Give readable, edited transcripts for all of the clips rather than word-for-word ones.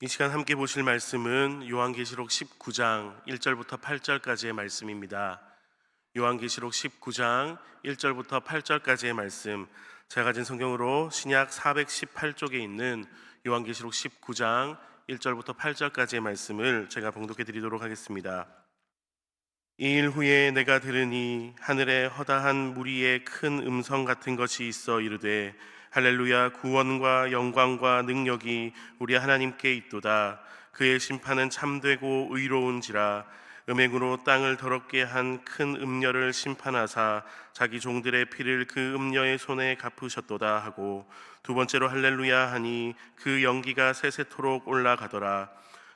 이 시간 함께 보실 말씀은 요한계시록 19장 1절부터 8절까지의 말씀입니다. 요한계시록 19장 1절부터 8절까지의 말씀, 제가 가진 성경으로 신약 418쪽에 있는 요한계시록 19장 1절부터 8절까지의 말씀을 제가 봉독해 드리도록 하겠습니다. 이 일 후에 내가 들으니 하늘에 허다한 무리의 큰 음성 같은 것이 있어 이르되 할렐루야, 구원과 영광과 능력이 우리 하나님께 있도다. 그의 심판은 참되고 의로운지라. 음행으로 땅을 더럽게 한 큰 음녀를 심판하사 자기 종들의 피를 그 음녀의 손에 갚으셨도다 하고, 두 번째로 할렐루야 하니 그 연기가 세세토록 올라가더라.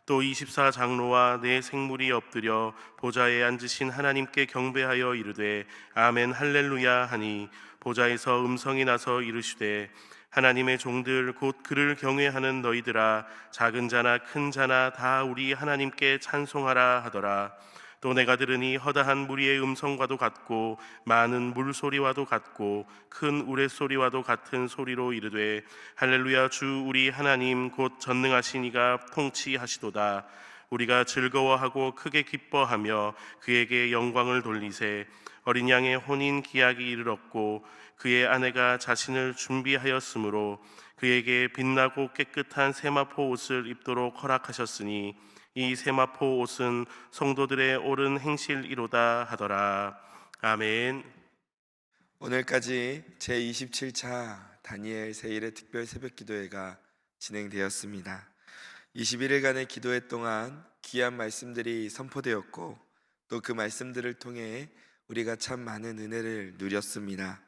또 24장로와 네 생물이 엎드려 보좌에 앉으신 하나님께 경배하여 이르되 아멘 할렐루야 하니, 보좌에서 음성이 나서 이르시되 하나님의 종들 곧 그를 경외하는 너희들아, 작은 자나 큰 자나 다 우리 하나님께 찬송하라 하더라. 또 내가 들으니 허다한 무리의 음성과도 같고 많은 물소리와도 같고 큰 우레소리와도 같은 소리로 이르되 할렐루야, 주 우리 하나님 곧 전능하신 이가 통치하시도다. 우리가 즐거워하고 크게 기뻐하며 그에게 영광을 돌리세. 어린 양의 혼인 기약이 이르렀고 그의 아내가 자신을 준비하였으므로 그에게 빛나고 깨끗한 세마포 옷을 입도록 허락하셨으니 이 세마포 옷은 성도들의 옳은 행실이로다 하더라. 아멘. 오늘까지 제27차 다니엘 세일의 특별 새벽 기도회가 진행되었습니다. 21일간의 기도회 동안 귀한 말씀들이 선포되었고 또 그 말씀들을 통해 우리가 참 많은 은혜를 누렸습니다.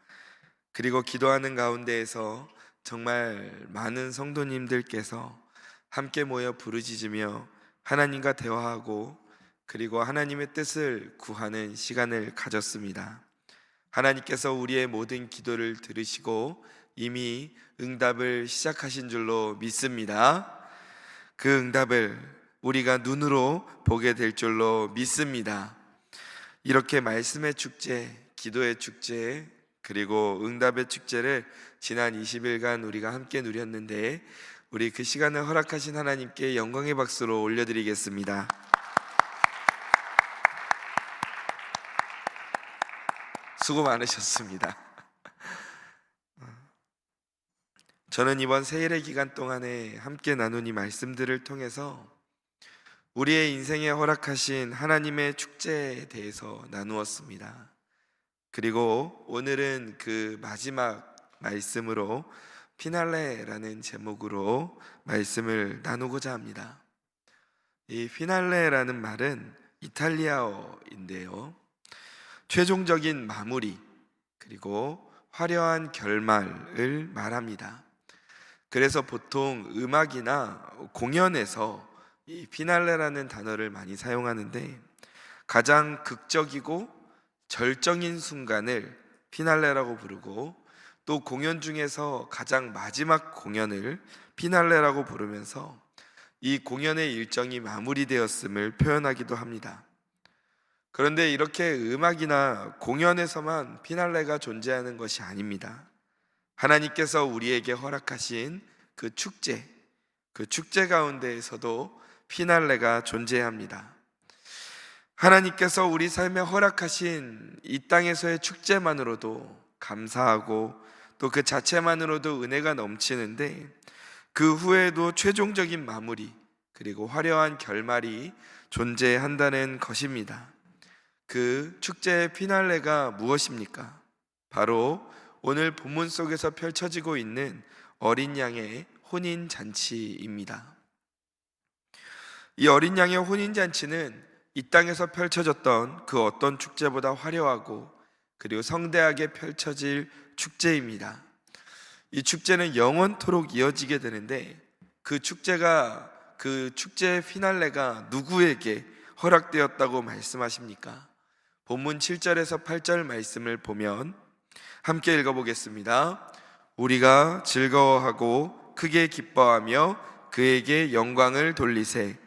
그리고 기도하는 가운데에서 정말 많은 성도님들께서 함께 모여 부르짖으며 하나님과 대화하고 그리고 하나님의 뜻을 구하는 시간을 가졌습니다. 하나님께서 우리의 모든 기도를 들으시고 이미 응답을 시작하신 줄로 믿습니다. 그 응답을 우리가 눈으로 보게 될 줄로 믿습니다. 이렇게 말씀의 축제, 기도의 축제, 그리고 응답의 축제를 지난 20일간 우리가 함께 누렸는데, 우리 그 시간을 허락하신 하나님께 영광의 박수로 올려드리겠습니다. 수고 많으셨습니다. 저는 이번 세일의 기간 동안에 함께 나눈 이 말씀들을 통해서 우리의 인생에 허락하신 하나님의 축제에 대해서 나누었습니다. 그리고 오늘은 그 마지막 말씀으로 피날레라는 제목으로 말씀을 나누고자 합니다. 이 피날레라는 말은 이탈리아어인데요, 최종적인 마무리 그리고 화려한 결말을 말합니다. 그래서 보통 음악이나 공연에서 이 피날레라는 단어를 많이 사용하는데, 가장 극적이고 절정인 순간을 피날레라고 부르고 또 공연 중에서 가장 마지막 공연을 피날레라고 부르면서 이 공연의 일정이 마무리되었음을 표현하기도 합니다. 그런데 이렇게 음악이나 공연에서만 피날레가 존재하는 것이 아닙니다. 하나님께서 우리에게 허락하신 그 축제 가운데에서도 피날레가 존재합니다. 하나님께서 우리 삶에 허락하신 이 땅에서의 축제만으로도 감사하고 또 그 자체만으로도 은혜가 넘치는데, 그 후에도 최종적인 마무리 그리고 화려한 결말이 존재한다는 것입니다. 그 축제의 피날레가 무엇입니까? 바로 오늘 본문 속에서 펼쳐지고 있는 어린 양의 혼인 잔치입니다. 이 어린 양의 혼인 잔치는 이 땅에서 펼쳐졌던 그 어떤 축제보다 화려하고 그리고 성대하게 펼쳐질 축제입니다. 이 축제는 영원토록 이어지게 되는데, 그 축제의 피날레가 누구에게 허락되었다고 말씀하십니까? 본문 7절에서 8절 말씀을 보면 함께 읽어보겠습니다. 우리가 즐거워하고 크게 기뻐하며 그에게 영광을 돌리세.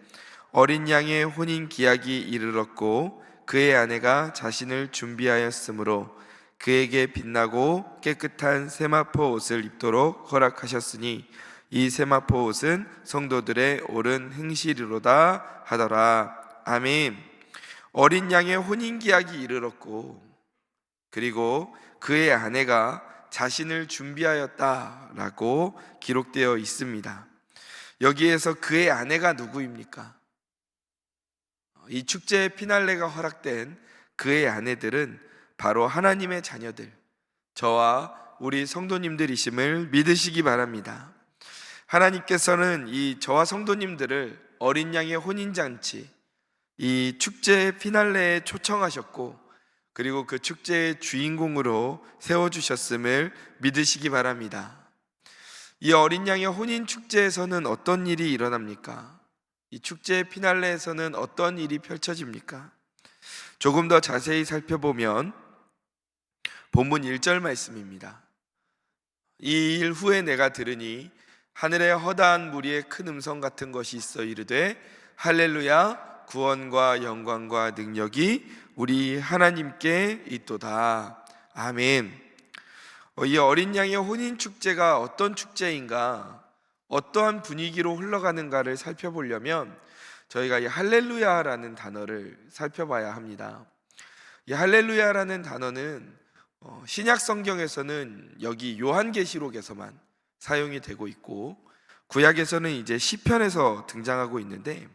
어린 양의 혼인 기약이 이르렀고 그의 아내가 자신을 준비하였으므로 그에게 빛나고 깨끗한 세마포 옷을 입도록 허락하셨으니 이 세마포 옷은 성도들의 옳은 행실이로다 하더라. 아멘. 어린 양의 혼인기약이 이르렀고 그리고 그의 아내가 자신을 준비하였다라고 기록되어 있습니다. 여기에서 그의 아내가 누구입니까? 이 축제의 피날레가 허락된 그의 아내들은 바로 하나님의 자녀들, 저와 우리 성도님들이심을 믿으시기 바랍니다. 하나님께서는 이 저와 성도님들을 어린 양의 혼인잔치, 이 축제의 피날레에 초청하셨고 그리고 그 축제의 주인공으로 세워주셨음을 믿으시기 바랍니다. 이 어린 양의 혼인 축제에서는 어떤 일이 일어납니까? 이 축제의 피날레에서는 어떤 일이 펼쳐집니까? 조금 더 자세히 살펴보면 본문 1절 말씀입니다. 이 일 후에 내가 들으니 하늘에 허다한 무리의 큰 음성 같은 것이 있어 이르되 할렐루야 구원과 영광과 능력이 우리 하나님께 있도다. 아멘. 이 어린 양의 혼인 축제가 어떤 축제인가, 어떠한 분위기로 흘러가는가를 살펴보려면 저희가 이 할렐루야라는 단어를 살펴봐야 합니다. 이 할렐루야라는 단어는 신약 성경에서는 여기 요한계시록에서만 사용이 되고 있고 구약에서는 이제 시편에서 등장하고 있는데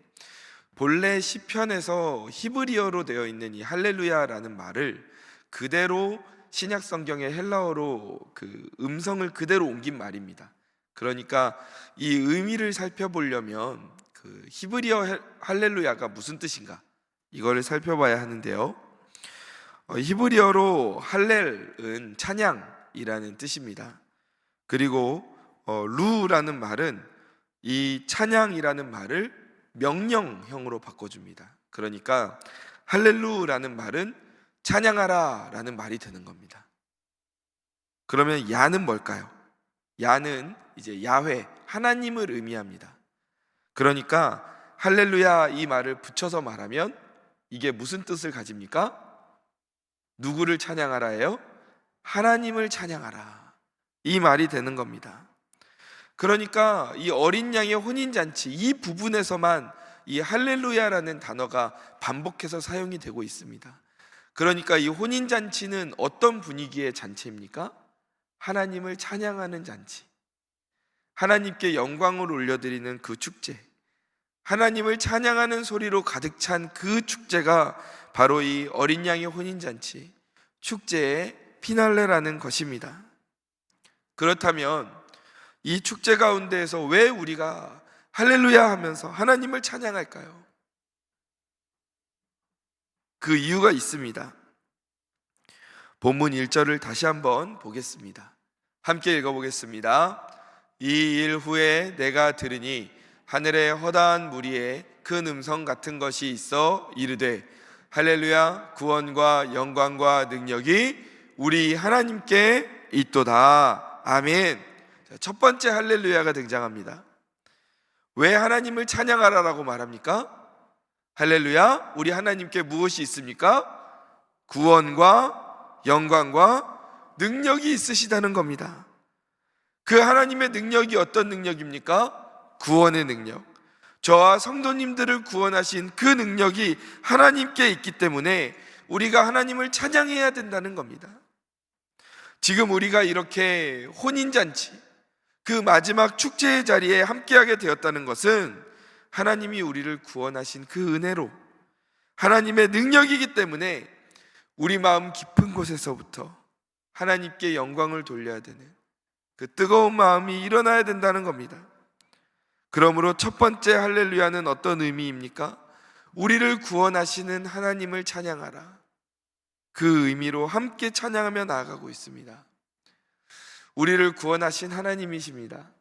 본래 시편에서 히브리어로 되어 있는 이 할렐루야라는 말을 그대로 신약 성경의 헬라어로 그 음성을 그대로 옮긴 말입니다. 그러니까 이 의미를 살펴보려면 그 히브리어 할렐루야가 무슨 뜻인가 이거를 살펴봐야 하는데요. 히브리어로 할렐은 찬양이라는 뜻입니다. 그리고 루라는 말은 이 찬양이라는 말을 명령형으로 바꿔줍니다. 그러니까 할렐루라는 말은 찬양하라 라는 말이 되는 겁니다. 그러면 야는 뭘까요? 야는 이제 야훼, 하나님을 의미합니다. 그러니까 할렐루야 이 말을 붙여서 말하면 이게 무슨 뜻을 가집니까? 누구를 찬양하라예요? 하나님을 찬양하라 이 말이 되는 겁니다. 그러니까 이 어린 양의 혼인잔치 이 부분에서만 이 할렐루야라는 단어가 반복해서 사용이 되고 있습니다. 그러니까 이 혼인잔치는 어떤 분위기의 잔치입니까? 하나님을 찬양하는 잔치, 하나님께 영광을 올려드리는 그 축제, 하나님을 찬양하는 소리로 가득 찬 그 축제가 바로 이 어린 양의 혼인잔치, 축제의 피날레라는 것입니다. 그렇다면 이 축제 가운데에서 왜 우리가 할렐루야 하면서 하나님을 찬양할까요? 그 이유가 있습니다. 본문 1절을 다시 한번 보겠습니다. 함께 읽어보겠습니다. 이 일 후에 내가 들으니 하늘에 허다한 무리의 큰 음성 같은 것이 있어 이르되 할렐루야 구원과 영광과 능력이 우리 하나님께 있도다. 아멘. 첫 번째 할렐루야가 등장합니다. 왜 하나님을 찬양하라라고 말합니까? 할렐루야, 우리 하나님께 무엇이 있습니까? 구원과 영광과 능력이 있으시다는 겁니다. 그 하나님의 능력이 어떤 능력입니까? 구원의 능력. 저와 성도님들을 구원하신 그 능력이 하나님께 있기 때문에 우리가 하나님을 찬양해야 된다는 겁니다. 지금 우리가 이렇게 혼인잔치, 그 마지막 축제의 자리에 함께하게 되었다는 것은 하나님이 우리를 구원하신 그 은혜로 하나님의 능력이기 때문에 우리 마음 깊은 곳에서부터 하나님께 영광을 돌려야 되는 그 뜨거운 마음이 일어나야 된다는 겁니다. 그러므로 첫 번째 할렐루야는 어떤 의미입니까? 우리를 구원하시는 하나님을 찬양하라. 그 의미로 함께 찬양하며 나아가고 있습니다. 우리를 구원하신 하나님이십니다.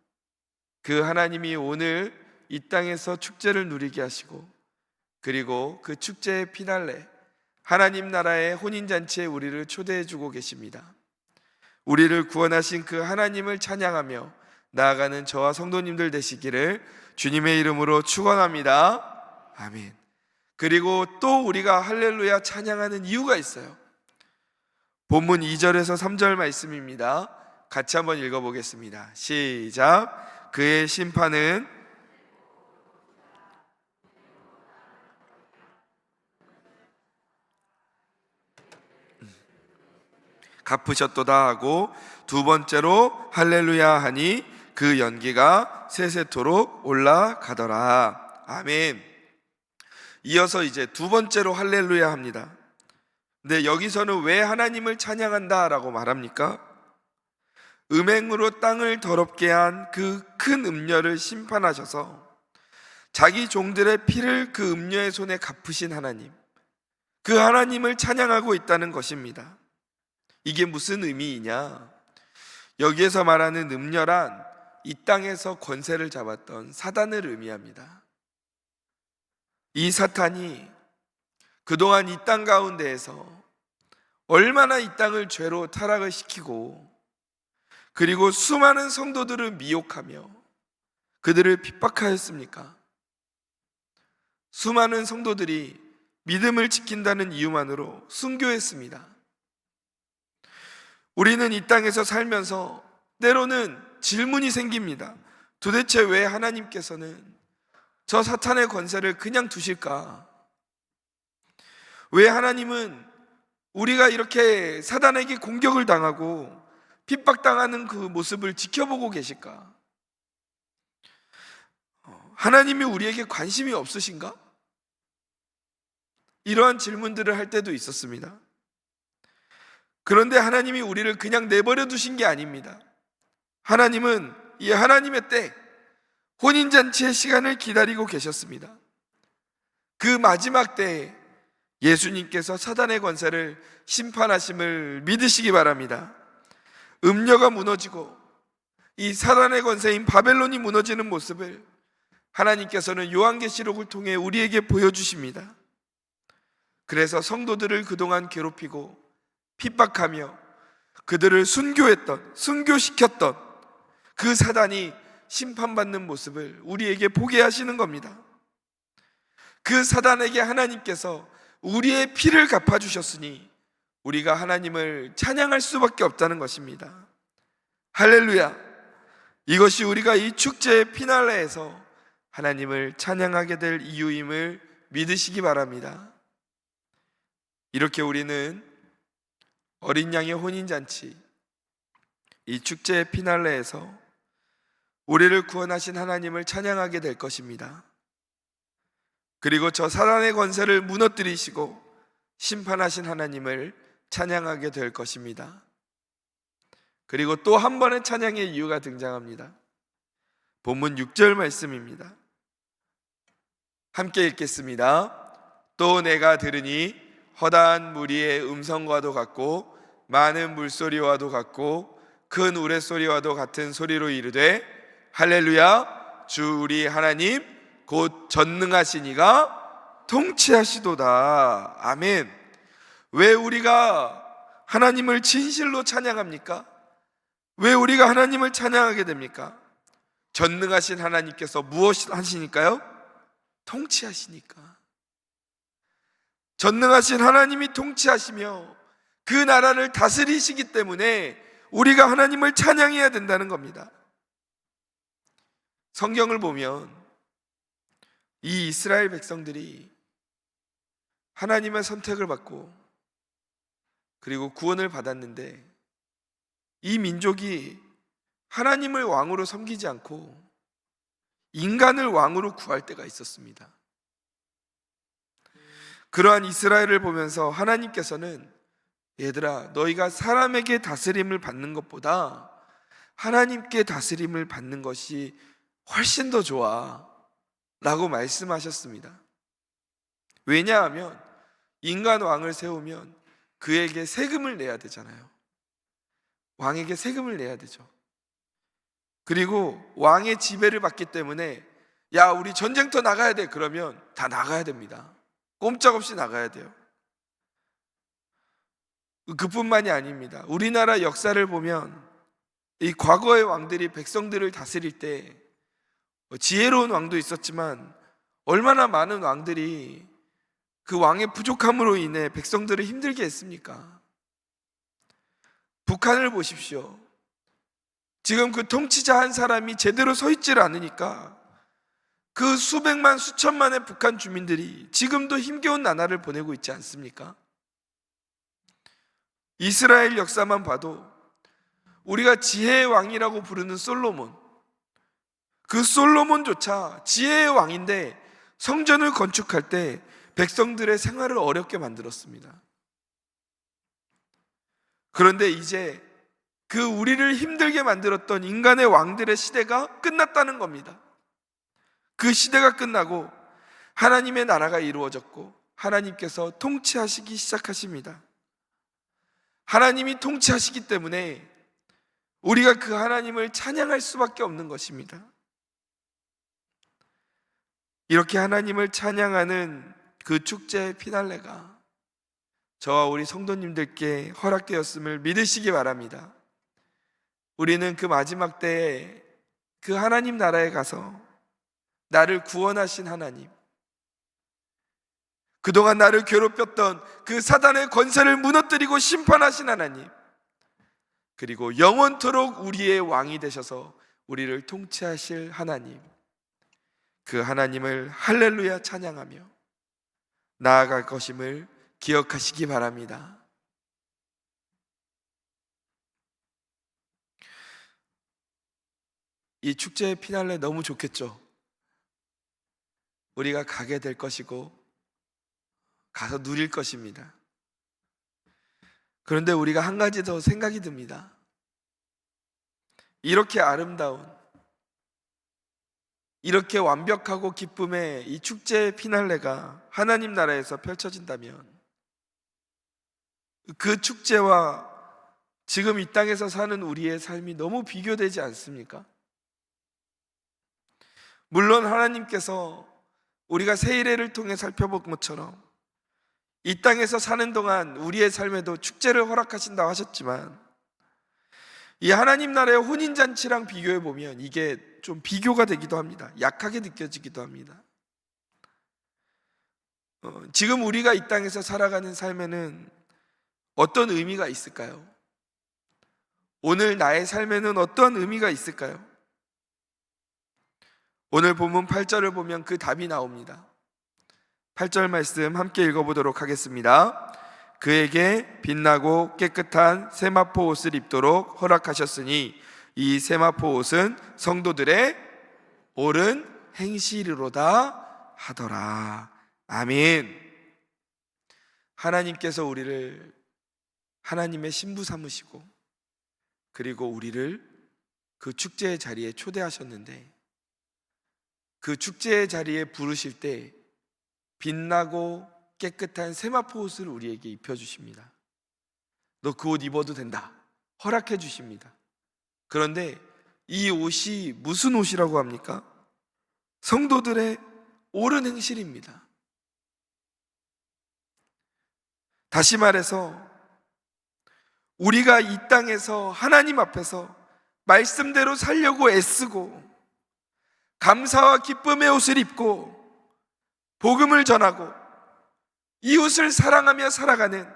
그 하나님이 오늘 이 땅에서 축제를 누리게 하시고 그리고 그 축제의 피날레 하나님 나라의 혼인잔치에 우리를 초대해 주고 계십니다. 우리를 구원하신 그 하나님을 찬양하며 나아가는 저와 성도님들 되시기를 주님의 이름으로 축원합니다. 아멘. 그리고 또 우리가 할렐루야 찬양하는 이유가 있어요. 본문 2절에서 3절 말씀입니다. 같이 한번 읽어보겠습니다. 시작. 그의 심판은 갚으셨도다 하고 두 번째로 할렐루야 하니 그 연기가 세세토록 올라가더라. 아멘. 이어서 이제 두 번째로 할렐루야 합니다. 근데 여기서는 왜 하나님을 찬양한다 라고 말합니까? 음행으로 땅을 더럽게 한 그 큰 음녀를 심판하셔서 자기 종들의 피를 그 음녀의 손에 갚으신 하나님, 그 하나님을 찬양하고 있다는 것입니다. 이게 무슨 의미이냐? 여기에서 말하는 음녀란 이 땅에서 권세를 잡았던 사단을 의미합니다. 이 사탄이 그동안 이 땅 가운데에서 얼마나 이 땅을 죄로 타락을 시키고, 그리고 수많은 성도들을 미혹하며 그들을 핍박하였습니까? 수많은 성도들이 믿음을 지킨다는 이유만으로 순교했습니다. 우리는 이 땅에서 살면서 때로는 질문이 생깁니다. 도대체 왜 하나님께서는 저 사탄의 권세를 그냥 두실까? 왜 하나님은 우리가 이렇게 사단에게 공격을 당하고 핍박당하는 그 모습을 지켜보고 계실까? 하나님이 우리에게 관심이 없으신가? 이러한 질문들을 할 때도 있었습니다. 그런데 하나님이 우리를 그냥 내버려 두신 게 아닙니다. 하나님은 이 하나님의 때, 혼인잔치의 시간을 기다리고 계셨습니다. 그 마지막 때에 예수님께서 사단의 권세를 심판하심을 믿으시기 바랍니다. 음녀가 무너지고 이 사단의 권세인 바벨론이 무너지는 모습을 하나님께서는 요한계시록을 통해 우리에게 보여주십니다. 그래서 성도들을 그동안 괴롭히고 핍박하며 그들을 순교시켰던 그 사단이 심판받는 모습을 우리에게 보게 하시는 겁니다. 그 사단에게 하나님께서 우리의 피를 갚아주셨으니 우리가 하나님을 찬양할 수밖에 없다는 것입니다. 할렐루야! 이것이 우리가 이 축제의 피날레에서 하나님을 찬양하게 될 이유임을 믿으시기 바랍니다. 이렇게 우리는 어린 양의 혼인잔치, 이 축제의 피날레에서 우리를 구원하신 하나님을 찬양하게 될 것입니다. 그리고 저 사단의 권세를 무너뜨리시고 심판하신 하나님을 찬양하게 될 것입니다. 그리고 또 한 번의 찬양의 이유가 등장합니다. 본문 6절 말씀입니다. 함께 읽겠습니다. 또 내가 들으니 허다한 무리의 음성과도 같고 많은 물소리와도 같고 큰 우레소리와도 같은 소리로 이르되 할렐루야, 주 우리 하나님 곧 전능하신 이가 통치하시도다. 아멘. 왜 우리가 하나님을 진실로 찬양합니까? 왜 우리가 하나님을 찬양하게 됩니까? 전능하신 하나님께서 무엇 하시니까요? 통치하시니까. 전능하신 하나님이 통치하시며 그 나라를 다스리시기 때문에 우리가 하나님을 찬양해야 된다는 겁니다. 성경을 보면 이 이스라엘 백성들이 하나님의 선택을 받고 그리고 구원을 받았는데 이 민족이 하나님을 왕으로 섬기지 않고 인간을 왕으로 구할 때가 있었습니다. 그러한 이스라엘을 보면서 하나님께서는 얘들아, 너희가 사람에게 다스림을 받는 것보다 하나님께 다스림을 받는 것이 훨씬 더 좋아 라고 말씀하셨습니다. 왜냐하면 인간 왕을 세우면 그에게 세금을 내야 되잖아요. 왕에게 세금을 내야 되죠. 그리고 왕의 지배를 받기 때문에 야, 우리 전쟁터 나가야 돼. 그러면 다 나가야 됩니다. 꼼짝없이 나가야 돼요. 그뿐만이 아닙니다. 우리나라 역사를 보면 이 과거의 왕들이 백성들을 다스릴 때 지혜로운 왕도 있었지만 얼마나 많은 왕들이 그 왕의 부족함으로 인해 백성들을 힘들게 했습니까? 북한을 보십시오. 지금 그 통치자 한 사람이 제대로 서 있질 않으니까 그 수백만 수천만의 북한 주민들이 지금도 힘겨운 나날을 보내고 있지 않습니까? 이스라엘 역사만 봐도 우리가 지혜의 왕이라고 부르는 솔로몬, 그 솔로몬조차 지혜의 왕인데 성전을 건축할 때 백성들의 생활을 어렵게 만들었습니다. 그런데 이제 그 우리를 힘들게 만들었던 인간의 왕들의 시대가 끝났다는 겁니다. 그 시대가 끝나고 하나님의 나라가 이루어졌고 하나님께서 통치하시기 시작하십니다. 하나님이 통치하시기 때문에 우리가 그 하나님을 찬양할 수밖에 없는 것입니다. 이렇게 하나님을 찬양하는 그 축제의 피날레가 저와 우리 성도님들께 허락되었음을 믿으시기 바랍니다. 우리는 그 마지막 때에 그 하나님 나라에 가서 나를 구원하신 하나님, 그동안 나를 괴롭혔던 그 사단의 권세를 무너뜨리고 심판하신 하나님, 그리고 영원토록 우리의 왕이 되셔서 우리를 통치하실 하나님, 그 하나님을 할렐루야 찬양하며 나아갈 것임을 기억하시기 바랍니다. 이 축제의 피날레 너무 좋겠죠? 우리가 가게 될 것이고 가서 누릴 것입니다. 그런데 우리가 한 가지 더 생각이 듭니다. 이렇게 아름다운, 이렇게 완벽하고 기쁨의 이 축제의 피날레가 하나님 나라에서 펼쳐진다면 그 축제와 지금 이 땅에서 사는 우리의 삶이 너무 비교되지 않습니까? 물론 하나님께서 우리가 세일회를 통해 살펴본 것처럼 이 땅에서 사는 동안 우리의 삶에도 축제를 허락하신다고 하셨지만 이 하나님 나라의 혼인잔치랑 비교해 보면 이게 좀 비교가 되기도 합니다. 약하게 느껴지기도 합니다. 지금 우리가 이 땅에서 살아가는 삶에는 어떤 의미가 있을까요? 오늘 나의 삶에는 어떤 의미가 있을까요? 오늘 본문 8절을 보면 그 답이 나옵니다. 8절 말씀 함께 읽어보도록 하겠습니다. 그에게 빛나고 깨끗한 세마포 옷을 입도록 허락하셨으니 이 세마포 옷은 성도들의 옳은 행실이로다 하더라. 아멘. 하나님께서 우리를 하나님의 신부 삼으시고 그리고 우리를 그 축제의 자리에 초대하셨는데 그 축제의 자리에 부르실 때 빛나고 깨끗한 세마포 옷을 우리에게 입혀주십니다. 너 그 옷 입어도 된다 허락해 주십니다. 그런데 이 옷이 무슨 옷이라고 합니까? 성도들의 옳은 행실입니다. 다시 말해서 우리가 이 땅에서 하나님 앞에서 말씀대로 살려고 애쓰고 감사와 기쁨의 옷을 입고 복음을 전하고 이웃을 사랑하며 살아가는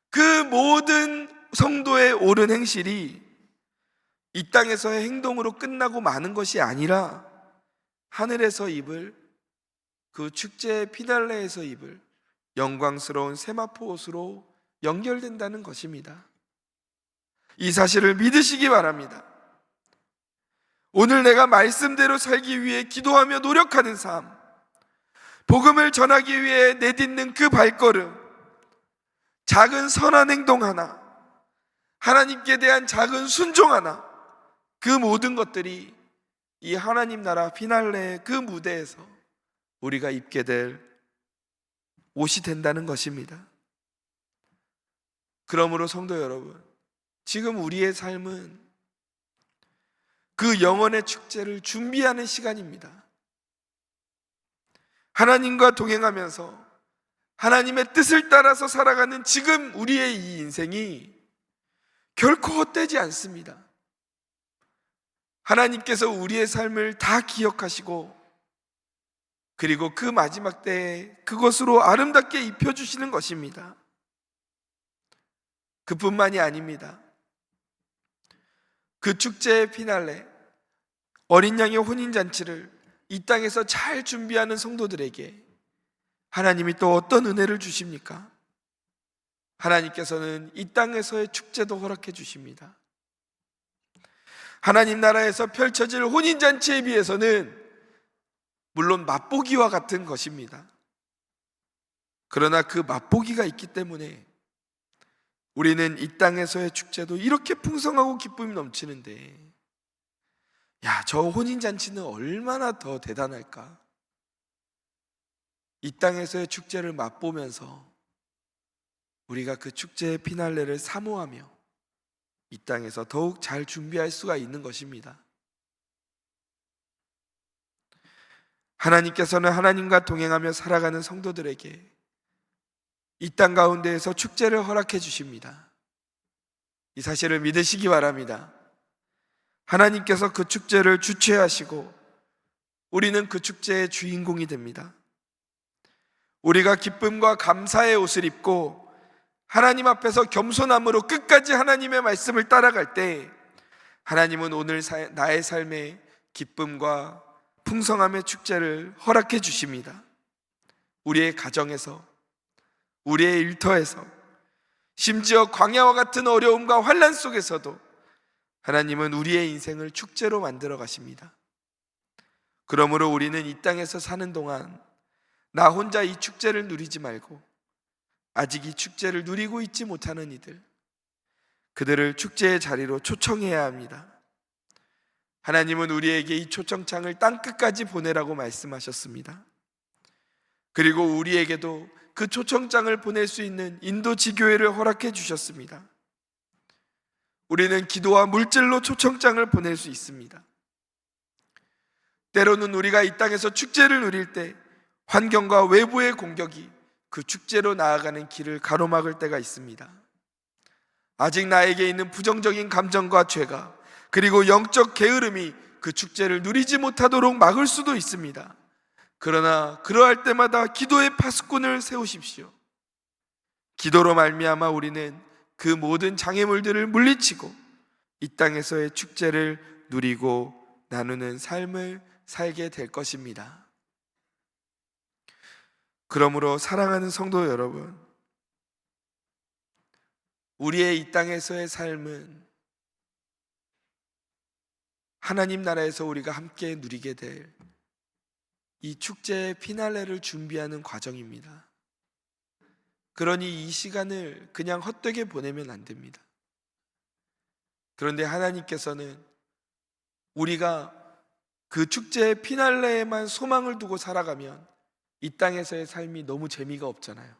그 모든 성도의 옳은 행실이 이 땅에서의 행동으로 끝나고 마는 것이 아니라 하늘에서 입을 그 축제의 피날레에서 입을 영광스러운 세마포 옷으로 연결된다는 것입니다. 이 사실을 믿으시기 바랍니다. 오늘 내가 말씀대로 살기 위해 기도하며 노력하는 삶, 복음을 전하기 위해 내딛는 그 발걸음, 작은 선한 행동 하나, 하나님께 대한 작은 순종 하나, 그 모든 것들이 이 하나님 나라 피날레의 그 무대에서 우리가 입게 될 옷이 된다는 것입니다. 그러므로 성도 여러분, 지금 우리의 삶은 그 영원의 축제를 준비하는 시간입니다. 하나님과 동행하면서 하나님의 뜻을 따라서 살아가는 지금 우리의 이 인생이 결코 헛되지 않습니다. 하나님께서 우리의 삶을 다 기억하시고 그리고 그 마지막 때에 그것으로 아름답게 입혀주시는 것입니다. 그뿐만이 아닙니다. 그 축제의 피날레, 어린 양의 혼인잔치를 이 땅에서 잘 준비하는 성도들에게 하나님이 또 어떤 은혜를 주십니까? 하나님께서는 이 땅에서의 축제도 허락해 주십니다. 하나님 나라에서 펼쳐질 혼인잔치에 비해서는 물론 맛보기와 같은 것입니다. 그러나 그 맛보기가 있기 때문에 우리는 이 땅에서의 축제도 이렇게 풍성하고 기쁨이 넘치는데, 야, 저 혼인잔치는 얼마나 더 대단할까? 이 땅에서의 축제를 맛보면서 우리가 그 축제의 피날레를 사모하며 이 땅에서 더욱 잘 준비할 수가 있는 것입니다. 하나님께서는 하나님과 동행하며 살아가는 성도들에게 이 땅 가운데에서 축제를 허락해 주십니다. 이 사실을 믿으시기 바랍니다. 하나님께서 그 축제를 주최하시고 우리는 그 축제의 주인공이 됩니다. 우리가 기쁨과 감사의 옷을 입고 하나님 앞에서 겸손함으로 끝까지 하나님의 말씀을 따라갈 때 하나님은 오늘 나의 삶에 기쁨과 풍성함의 축제를 허락해 주십니다. 우리의 가정에서, 우리의 일터에서, 심지어 광야와 같은 어려움과 환난 속에서도 하나님은 우리의 인생을 축제로 만들어 가십니다. 그러므로 우리는 이 땅에서 사는 동안 나 혼자 이 축제를 누리지 말고 아직 이 축제를 누리고 있지 못하는 이들, 그들을 축제의 자리로 초청해야 합니다. 하나님은 우리에게 이 초청장을 땅끝까지 보내라고 말씀하셨습니다. 그리고 우리에게도 그 초청장을 보낼 수 있는 인도 지교회를 허락해 주셨습니다. 우리는 기도와 물질로 초청장을 보낼 수 있습니다. 때로는 우리가 이 땅에서 축제를 누릴 때 환경과 외부의 공격이 그 축제로 나아가는 길을 가로막을 때가 있습니다. 아직 나에게 있는 부정적인 감정과 죄가, 그리고 영적 게으름이 그 축제를 누리지 못하도록 막을 수도 있습니다. 그러나 그러할 때마다 기도의 파수꾼을 세우십시오. 기도로 말미암아 우리는 그 모든 장애물들을 물리치고 이 땅에서의 축제를 누리고 나누는 삶을 살게 될 것입니다. 그러므로 사랑하는 성도 여러분, 우리의 이 땅에서의 삶은 하나님 나라에서 우리가 함께 누리게 될 이 축제의 피날레를 준비하는 과정입니다. 그러니 이 시간을 그냥 헛되게 보내면 안 됩니다. 그런데 하나님께서는 우리가 그 축제의 피날레에만 소망을 두고 살아가면 이 땅에서의 삶이 너무 재미가 없잖아요.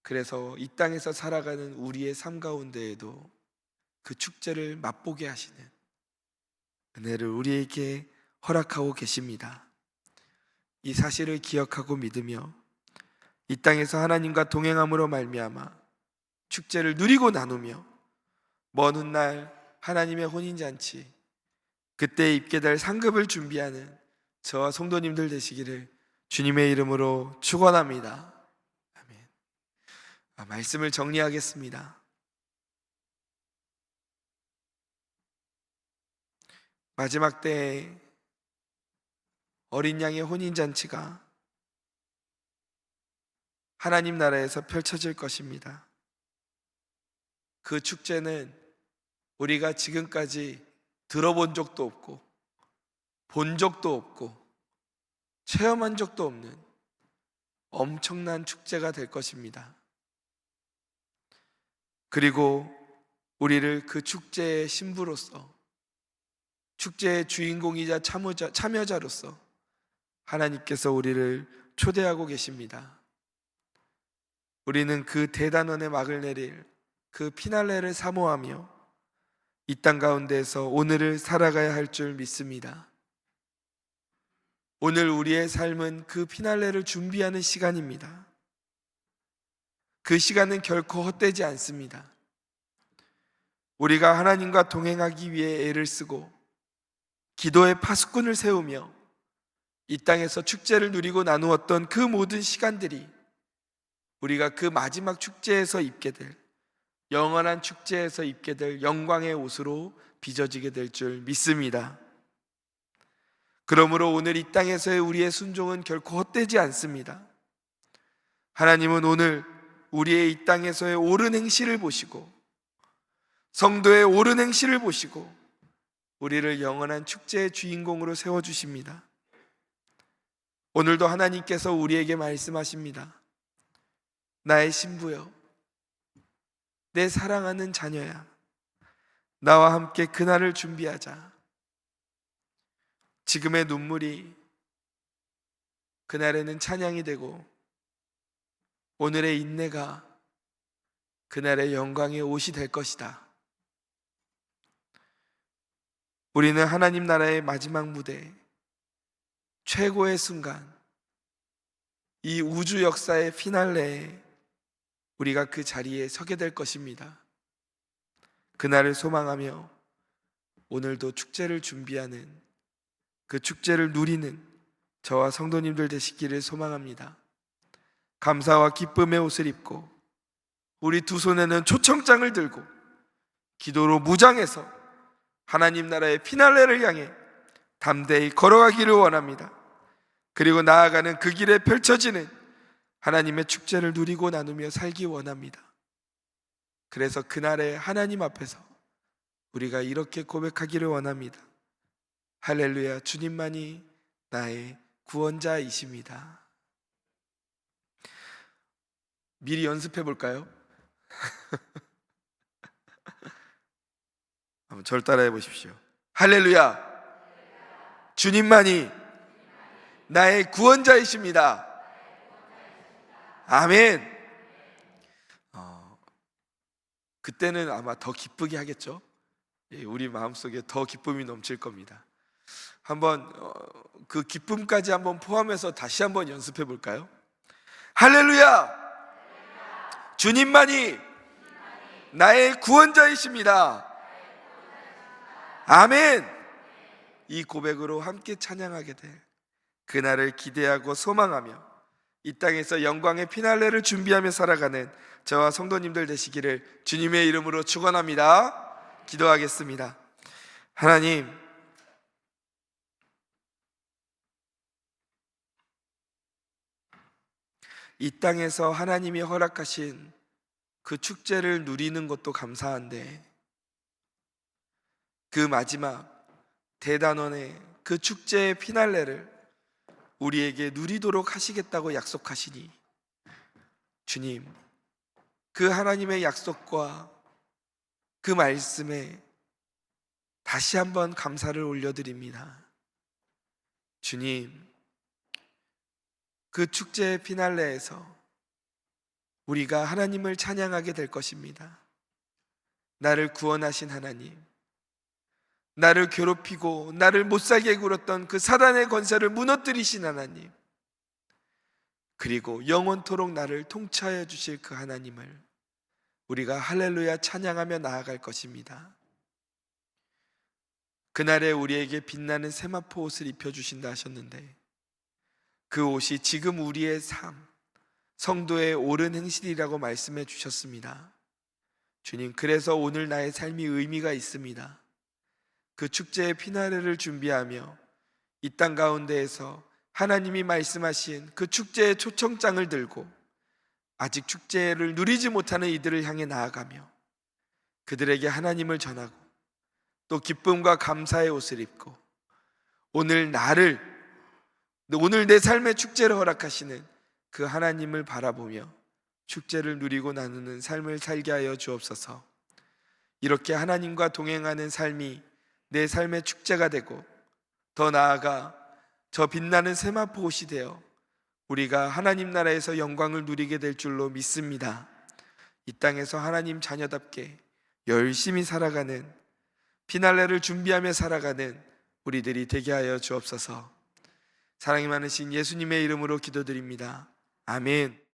그래서 이 땅에서 살아가는 우리의 삶 가운데에도 그 축제를 맛보게 하시는 은혜를 우리에게 허락하고 계십니다. 이 사실을 기억하고 믿으며 이 땅에서 하나님과 동행함으로 말미암아 축제를 누리고 나누며 먼 훗날 하나님의 혼인잔치, 그때 입게 될 상급을 준비하는 저와 성도님들 되시기를 주님의 이름으로 축원합니다. 아멘. 말씀을 정리하겠습니다. 마지막 때에 어린 양의 혼인잔치가 하나님 나라에서 펼쳐질 것입니다. 그 축제는 우리가 지금까지 들어본 적도 없고 본 적도 없고 체험한 적도 없는 엄청난 축제가 될 것입니다. 그리고 우리를 그 축제의 신부로서, 축제의 주인공이자 참여자로서 하나님께서 우리를 초대하고 계십니다. 우리는 그 대단원의 막을 내릴 그 피날레를 사모하며 이 땅 가운데에서 오늘을 살아가야 할 줄 믿습니다. 오늘 우리의 삶은 그 피날레를 준비하는 시간입니다. 그 시간은 결코 헛되지 않습니다. 우리가 하나님과 동행하기 위해 애를 쓰고 기도의 파수꾼을 세우며 이 땅에서 축제를 누리고 나누었던 그 모든 시간들이 우리가 그 마지막 축제에서 입게 될 영원한 축제에서 입게 될 영광의 옷으로 빚어지게 될 줄 믿습니다. 그러므로 오늘 이 땅에서의 우리의 순종은 결코 헛되지 않습니다. 하나님은 오늘 우리의 이 땅에서의 옳은 행실을 보시고, 성도의 옳은 행실을 보시고 우리를 영원한 축제의 주인공으로 세워주십니다. 오늘도 하나님께서 우리에게 말씀하십니다. 나의 신부여, 내 사랑하는 자녀야, 나와 함께 그날을 준비하자. 지금의 눈물이 그날에는 찬양이 되고, 오늘의 인내가 그날의 영광의 옷이 될 것이다. 우리는 하나님 나라의 마지막 무대, 최고의 순간, 이 우주 역사의 피날레에 우리가 그 자리에 서게 될 것입니다. 그날을 소망하며 오늘도 축제를 준비하는, 그 축제를 누리는 저와 성도님들 되시기를 소망합니다. 감사와 기쁨의 옷을 입고 우리 두 손에는 초청장을 들고 기도로 무장해서 하나님 나라의 피날레를 향해 담대히 걸어가기를 원합니다. 그리고 나아가는 그 길에 펼쳐지는 하나님의 축제를 누리고 나누며 살기 원합니다. 그래서 그날의 하나님 앞에서 우리가 이렇게 고백하기를 원합니다. 할렐루야, 주님만이 나의 구원자이십니다. 미리 연습해 볼까요? 한번 절 따라해 보십시오. 할렐루야, 주님만이 나의 구원자이십니다. 아멘. 그때는 아마 더 기쁘게 하겠죠. 우리 마음속에 더 기쁨이 넘칠 겁니다. 한번 그 기쁨까지 한번 포함해서 다시 한번 연습해 볼까요? 할렐루야, 주님만이 나의 구원자이십니다. 아멘. 이 고백으로 함께 찬양하게 될 그날을 기대하고 소망하며 이 땅에서 영광의 피날레를 준비하며 살아가는 저와 성도님들 되시기를 주님의 이름으로 축원합니다. 기도하겠습니다. 하나님, 이 땅에서 하나님이 허락하신 그 축제를 누리는 것도 감사한데, 그 마지막 대단원의 그 축제의 피날레를 우리에게 누리도록 하시겠다고 약속하시니, 주님, 그 하나님의 약속과 그 말씀에 다시 한번 감사를 올려드립니다. 주님, 그 축제의 피날레에서 우리가 하나님을 찬양하게 될 것입니다. 나를 구원하신 하나님, 나를 괴롭히고 나를 못살게 굴었던 그 사단의 권세를 무너뜨리신 하나님, 그리고 영원토록 나를 통치하여 주실 그 하나님을 우리가 할렐루야 찬양하며 나아갈 것입니다. 그날에 우리에게 빛나는 세마포 옷을 입혀주신다 하셨는데, 그 옷이 지금 우리의 삶, 성도의 옳은 행실이라고 말씀해 주셨습니다. 주님, 그래서 오늘 나의 삶이 의미가 있습니다. 그 축제의 피나레를 준비하며 이 땅 가운데에서 하나님이 말씀하신 그 축제의 초청장을 들고 아직 축제를 누리지 못하는 이들을 향해 나아가며 그들에게 하나님을 전하고, 또 기쁨과 감사의 옷을 입고 오늘 내 삶의 축제를 허락하시는 그 하나님을 바라보며 축제를 누리고 나누는 삶을 살게 하여 주옵소서. 이렇게 하나님과 동행하는 삶이 내 삶의 축제가 되고, 더 나아가 저 빛나는 세마포 옷이 되어 우리가 하나님 나라에서 영광을 누리게 될 줄로 믿습니다. 이 땅에서 하나님 자녀답게 열심히 살아가는, 피날레를 준비하며 살아가는 우리들이 되게 하여 주옵소서. 사랑이 많으신 예수님의 이름으로 기도드립니다. 아멘.